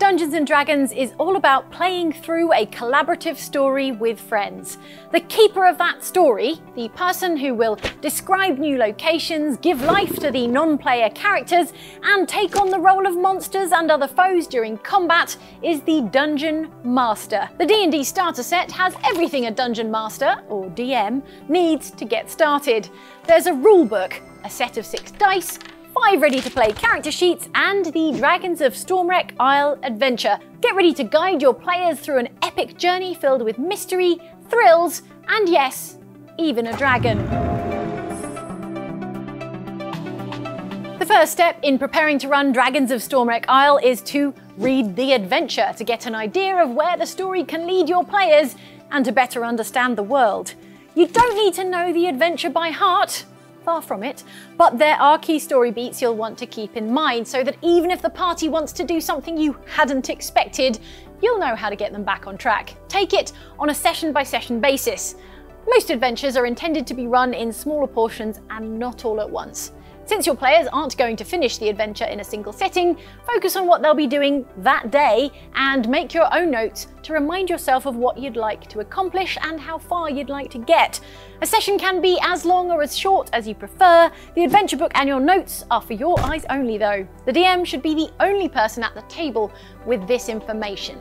Dungeons & Dragons is all about playing through a collaborative story with friends. The keeper of that story, the person who will describe new locations, give life to the non-player characters, and take on the role of monsters and other foes during combat, is the Dungeon Master. The D&D starter set has everything a Dungeon Master, or DM, needs to get started. There's a rulebook, a set of 6 dice, 5 ready-to-play character sheets, and the Dragons of Stormwreck Isle adventure. Get ready to guide your players through an epic journey filled with mystery, thrills, and yes, even a dragon. The first step in preparing to run Dragons of Stormwreck Isle is to read the adventure, to get an idea of where the story can lead your players and to better understand the world. You don't need to know the adventure by heart. Far from it, but there are key story beats you'll want to keep in mind so that even if the party wants to do something you hadn't expected, you'll know how to get them back on track. Take it on a session-by-session basis. Most adventures are intended to be run in smaller portions and not all at once. Since your players aren't going to finish the adventure in a single setting, focus on what they'll be doing that day and make your own notes to remind yourself of what you'd like to accomplish and how far you'd like to get. A session can be as long or as short as you prefer. The adventure book and your notes are for your eyes only though. The DM should be the only person at the table with this information.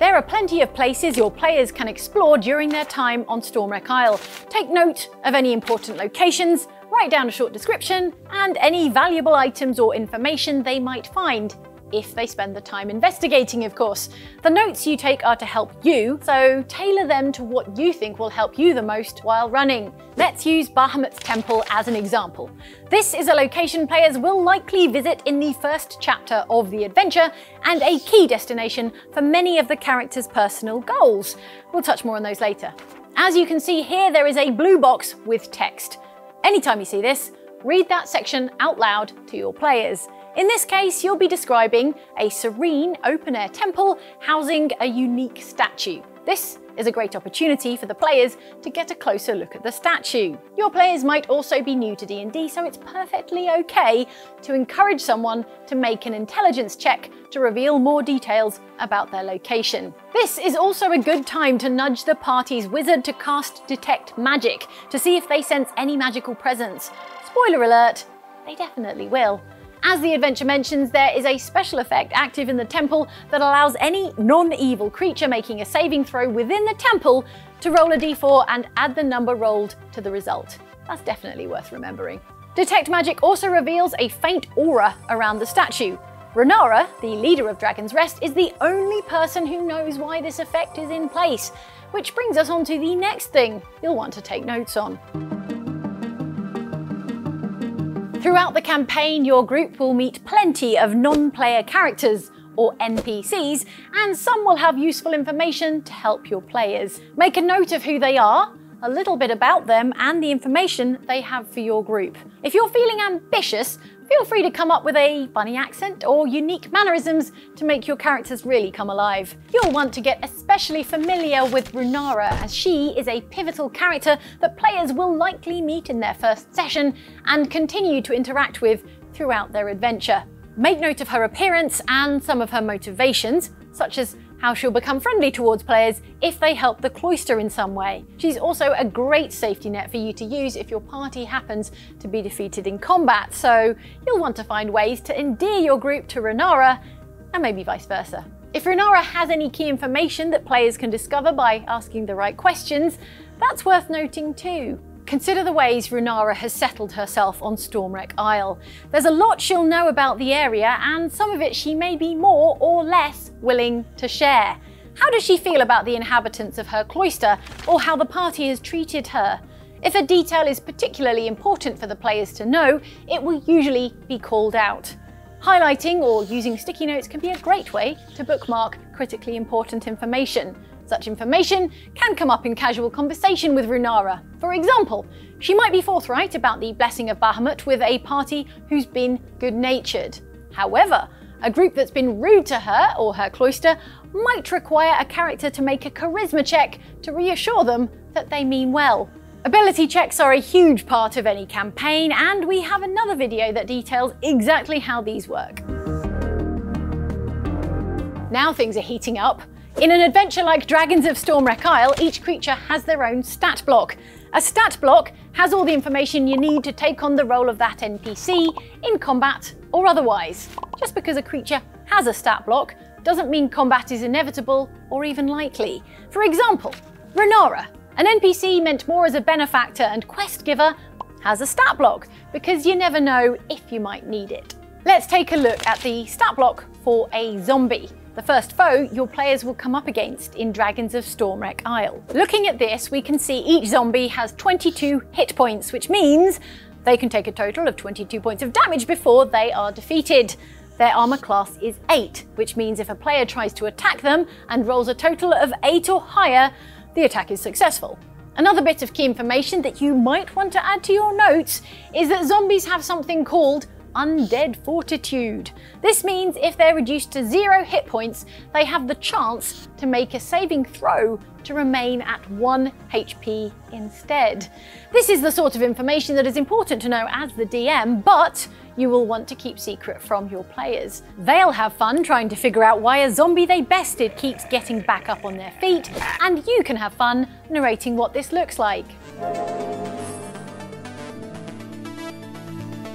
There are plenty of places your players can explore during their time on Stormwreck Isle. Take note of any important locations, write down a short description, and any valuable items or information they might find, if they spend the time investigating, of course. The notes you take are to help you, so tailor them to what you think will help you the most while running. Let's use Bahamut's Temple as an example. This is a location players will likely visit in the first chapter of the adventure, and a key destination for many of the characters' personal goals. We'll touch more on those later. As you can see here, there is a blue box with text. Anytime you see this, read that section out loud to your players. In this case, you'll be describing a serene, open-air temple housing a unique statue. This is a great opportunity for the players to get a closer look at the statue. Your players might also be new to D&D, so it's perfectly okay to encourage someone to make an intelligence check to reveal more details about their location. This is also a good time to nudge the party's wizard to cast Detect Magic to see if they sense any magical presence. Spoiler alert, they definitely will. As the adventure mentions, there is a special effect active in the temple that allows any non-evil creature making a saving throw within the temple to roll a d4 and add the number rolled to the result. That's definitely worth remembering. Detect Magic also reveals a faint aura around the statue. Renara, the leader of Dragon's Rest, is the only person who knows why this effect is in place, which brings us on to the next thing you'll want to take notes on. Throughout the campaign, your group will meet plenty of non-player characters, or NPCs, and some will have useful information to help your players. Make a note of who they are, a little bit about them, and the information they have for your group. If you're feeling ambitious, feel free to come up with a funny accent or unique mannerisms to make your characters really come alive. You'll want to get especially familiar with Renara, as she is a pivotal character that players will likely meet in their first session and continue to interact with throughout their adventure. Make note of her appearance and some of her motivations, such as how she'll become friendly towards players if they help the cloister in some way. She's also a great safety net for you to use if your party happens to be defeated in combat, so you'll want to find ways to endear your group to Renara, and maybe vice versa. If Renara has any key information that players can discover by asking the right questions, that's worth noting too. Consider the ways Renara has settled herself on Stormwreck Isle. There's a lot she'll know about the area, and some of it she may be more or less willing to share. How does she feel about the inhabitants of her cloister, or how the party has treated her? If a detail is particularly important for the players to know, it will usually be called out. Highlighting or using sticky notes can be a great way to bookmark critically important information. Such information can come up in casual conversation with Renara. For example, she might be forthright about the blessing of Bahamut with a party who's been good-natured. However, a group that's been rude to her or her cloister might require a character to make a charisma check to reassure them that they mean well. Ability checks are a huge part of any campaign, and we have another video that details exactly how these work. Now things are heating up. In an adventure like Dragons of Stormwreck Isle, each creature has their own stat block. A stat block has all the information you need to take on the role of that NPC in combat or otherwise. Just because a creature has a stat block doesn't mean combat is inevitable or even likely. For example, Renara, an NPC meant more as a benefactor and quest giver, has a stat block because you never know if you might need it. Let's take a look at the stat block for a zombie, the first foe your players will come up against in Dragons of Stormwreck Isle. Looking at this, we can see each zombie has 22 hit points, which means they can take a total of 22 points of damage before they are defeated. Their armor class is 8, which means if a player tries to attack them and rolls a total of 8 or higher, the attack is successful. Another bit of key information that you might want to add to your notes is that zombies have something called Undead Fortitude. This means if they're reduced to 0 hit points, they have the chance to make a saving throw to remain at 1 HP instead. This is the sort of information that is important to know as the DM, but you will want to keep secret from your players. They'll have fun trying to figure out why a zombie they bested keeps getting back up on their feet, and you can have fun narrating what this looks like.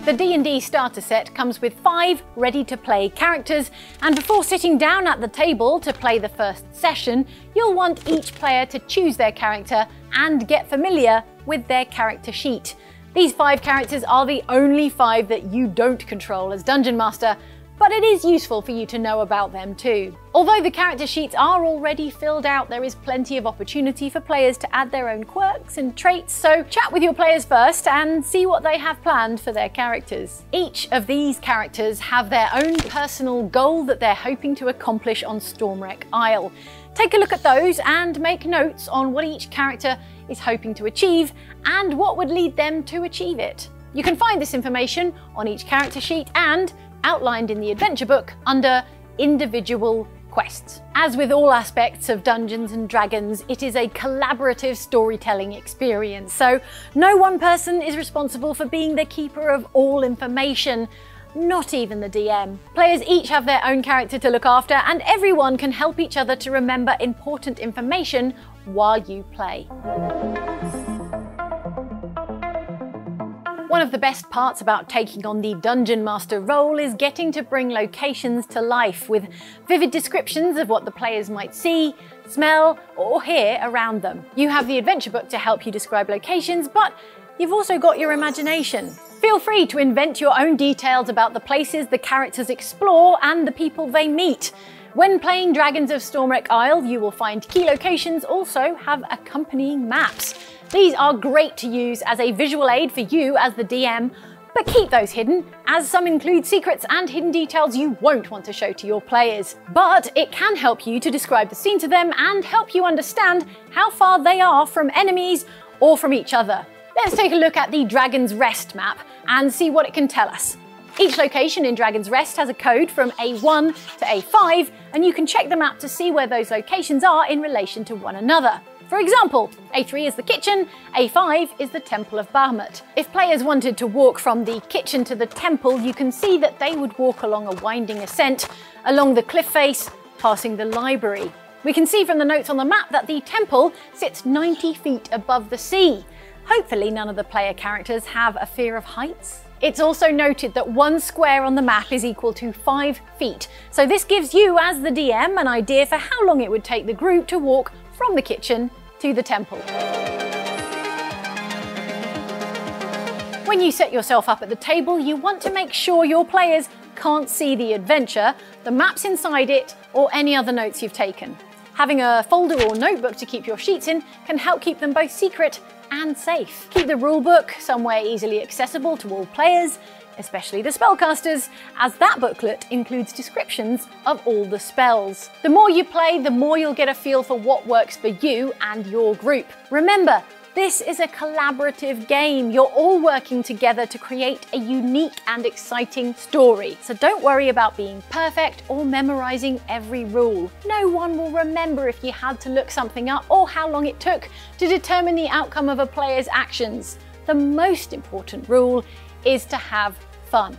The D&D starter set comes with 5 ready-to-play characters, and before sitting down at the table to play the first session, you'll want each player to choose their character and get familiar with their character sheet. These 5 characters are the only 5 that you don't control as Dungeon Master, but it is useful for you to know about them too. Although the character sheets are already filled out, there is plenty of opportunity for players to add their own quirks and traits, so chat with your players first and see what they have planned for their characters. Each of these characters have their own personal goal that they're hoping to accomplish on Stormwreck Isle. Take a look at those and make notes on what each character is hoping to achieve and what would lead them to achieve it. You can find this information on each character sheet and outlined in the adventure book under individual quests. As with all aspects of Dungeons and Dragons, it is a collaborative storytelling experience, so no one person is responsible for being the keeper of all information, not even the DM. Players each have their own character to look after, and everyone can help each other to remember important information while you play. One of the best parts about taking on the Dungeon Master role is getting to bring locations to life with vivid descriptions of what the players might see, smell, or hear around them. You have the adventure book to help you describe locations, but you've also got your imagination. Feel free to invent your own details about the places the characters explore and the people they meet. When playing Dragons of Stormwreck Isle, you will find key locations also have accompanying maps. These are great to use as a visual aid for you as the DM, but keep those hidden, as some include secrets and hidden details you won't want to show to your players. But it can help you to describe the scene to them and help you understand how far they are from enemies or from each other. Let's take a look at the Dragon's Rest map and see what it can tell us. Each location in Dragon's Rest has a code from A1 to A5, and you can check the map to see where those locations are in relation to one another. For example, A3 is the kitchen, A5 is the Temple of Bahamut. If players wanted to walk from the kitchen to the temple, you can see that they would walk along a winding ascent, along the cliff face, passing the library. We can see from the notes on the map that the temple sits 90 feet above the sea. Hopefully none of the player characters have a fear of heights. It's also noted that 1 square on the map is equal to 5 feet, so this gives you as the DM an idea for how long it would take the group to walk from the kitchen to the temple. When you set yourself up at the table, you want to make sure your players can't see the adventure, the maps inside it, or any other notes you've taken. Having a folder or notebook to keep your sheets in can help keep them both secret and safe. Keep the rulebook somewhere easily accessible to all players, especially the spellcasters, as that booklet includes descriptions of all the spells. The more you play, the more you'll get a feel for what works for you and your group. Remember, this is a collaborative game. You're all working together to create a unique and exciting story. So don't worry about being perfect or memorizing every rule. No one will remember if you had to look something up or how long it took to determine the outcome of a player's actions. The most important rule is to have fun.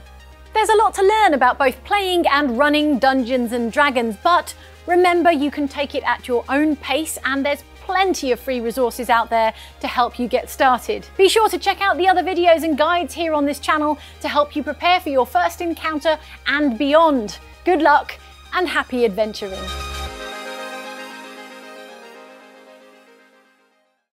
There's a lot to learn about both playing and running Dungeons and Dragons, but remember you can take it at your own pace and there's plenty of free resources out there to help you get started. Be sure to check out the other videos and guides here on this channel to help you prepare for your first encounter and beyond. Good luck and happy adventuring!